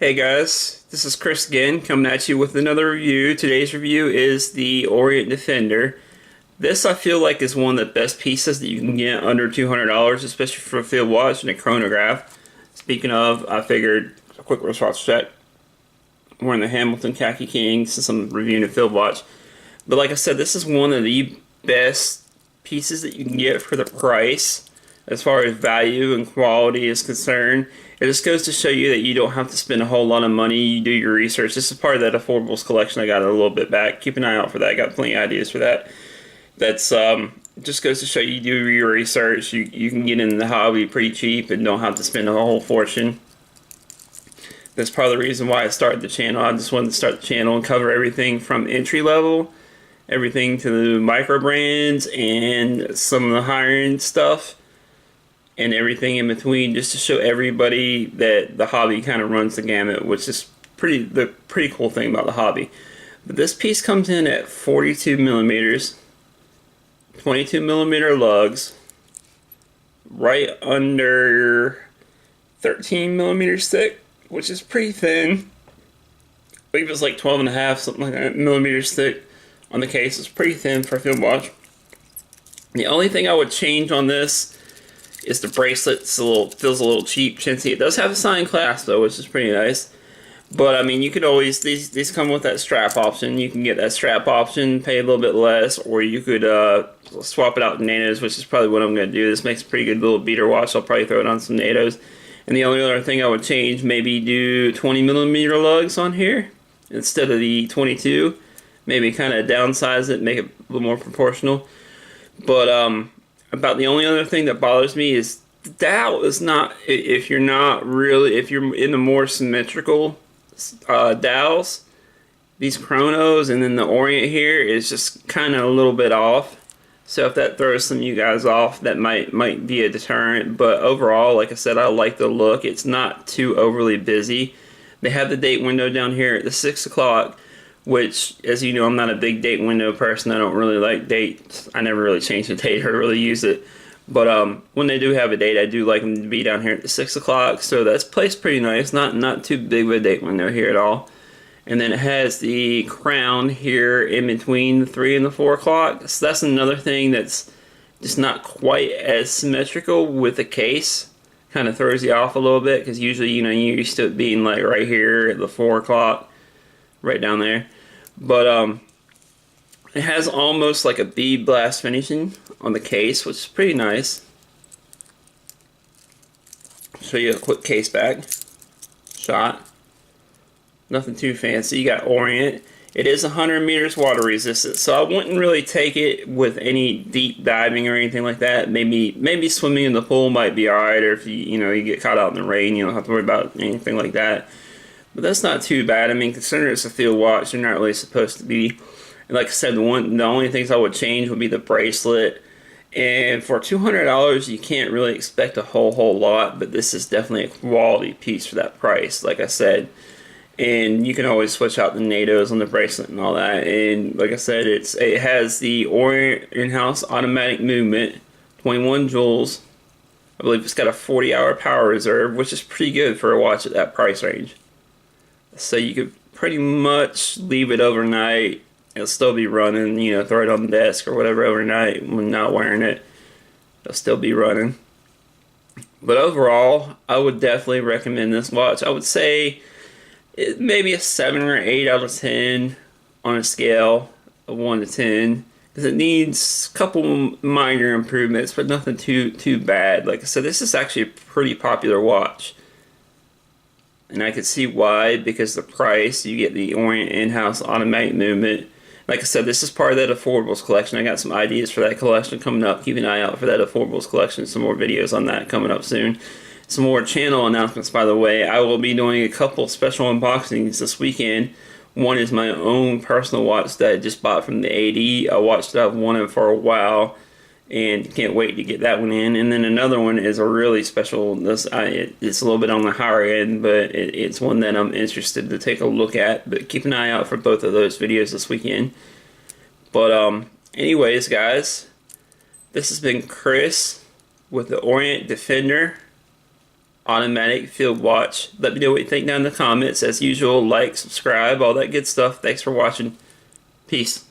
Hey guys, this is Chris again, coming at you with another review. Today's review is the Orient Defender. This I feel like is one of the best pieces that you can get under $200, especially for a field watch and a chronograph. Speaking of, I figured a quick wristwatch check. I'm wearing the Hamilton Khaki King since I'm reviewing a field watch. But like I said, this is one of the best pieces that you can get for the price as far as value and quality is concerned. It just goes to show you that you don't have to spend a whole lot of money. You do your research. This is part of that affordables collection I got a little bit back. Keep an eye out for that. I got plenty of ideas for that. That's just goes to show you do your research. You can get into the hobby pretty cheap and don't have to spend a whole fortune. That's part of the reason why I started the channel. I just wanted to start the channel and cover everything from entry level, everything to the micro brands and some of the higher end stuff, and everything in between, just to show everybody that the hobby kind of runs the gamut, which is the pretty cool thing about the hobby. But this piece comes in at 42 millimeters, 22 millimeter lugs, right under 13 millimeters thick, which is pretty thin. I believe it's like 12 and a half, something like that, millimeters thick on the case. It's pretty thin for a field watch. The only thing I would change on this is the bracelet. Feels a little cheap, chintzy. It does have a signed clasp though, which is pretty nice. But I mean, you could always, these come with that strap option. You can get that strap option, pay a little bit less, or you could swap it out in NATOs, which is probably what I'm going to do. This makes a pretty good little beater watch. I'll probably throw it on some NATOs. And the only other thing I would change, maybe do 20 millimeter lugs on here instead of the 22. Maybe kind of downsize it, make it a little more proportional. But about the only other thing that bothers me is the dowel is not, if you're in the more symmetrical dowels, these chronos and then the Orient here is just kind of a little bit off. So if that throws some of you guys off, that might be a deterrent. But overall, like I said, I like the look. It's not too overly busy. They have the date window down here at the 6 o'clock, which, as you know, I'm not a big date window person. I don't really like dates. I never really change the date or really use it. But when they do have a date, I do like them to be down here at the 6 o'clock. So that's placed pretty nice. Not too big of a date window here at all. And then it has the crown here in between the 3 and the 4 o'clock. So that's another thing that's just not quite as symmetrical with the case. Kind of throws you off a little bit because usually, you know, you're used to it being like right here at the 4 o'clock, right down there. But it has almost like a bead blast finishing on the case, which is pretty nice. Show you a quick case back shot. Nothing too fancy. You got Orient. It is 100 meters water resistant, so I wouldn't really take it with any deep diving or anything like that. Maybe swimming in the pool might be alright, or if you get caught out in the rain, you don't have to worry about anything like that. But that's not too bad. I mean, considering it's a field watch, you're not really supposed to be. And like I said, the only things I would change would be the bracelet. And for $200, you can't really expect a whole lot, but this is definitely a quality piece for that price, like I said. And you can always switch out the NATOs on the bracelet and all that. And like I said, it has the Orient in-house automatic movement, 21 joules. I believe it's got a 40-hour power reserve, which is pretty good for a watch at that price range. So you could pretty much leave it overnight. It'll still be running, throw it on the desk or whatever overnight when not wearing it. It'll still be running. But overall, I would definitely recommend this watch. I would say maybe a 7 or 8 out of 10 on a scale of 1 to 10. Because it needs a couple minor improvements, but nothing too bad. Like I said, this is actually a pretty popular watch. And I could see why, because the price, you get the Orient in-house automatic movement. Like I said, this is part of that affordables collection. I got some ideas for that collection coming up. Keep an eye out for that affordables collection. Some more videos on that coming up soon. Some more channel announcements, by the way. I will be doing a couple special unboxings this weekend. One is my own personal watch that I just bought from the AD. A watch that I've wanted for a while and can't wait to get that one in. And then another one is a really special, it's a little bit on the higher end, but it's one that I'm interested to take a look at. But keep an eye out for both of those videos this weekend. But anyways, guys, this has been Chris with the Orient Defender. automatic field watch. Let me know what you think down in the comments. As usual, like, subscribe, all that good stuff. Thanks for watching. Peace.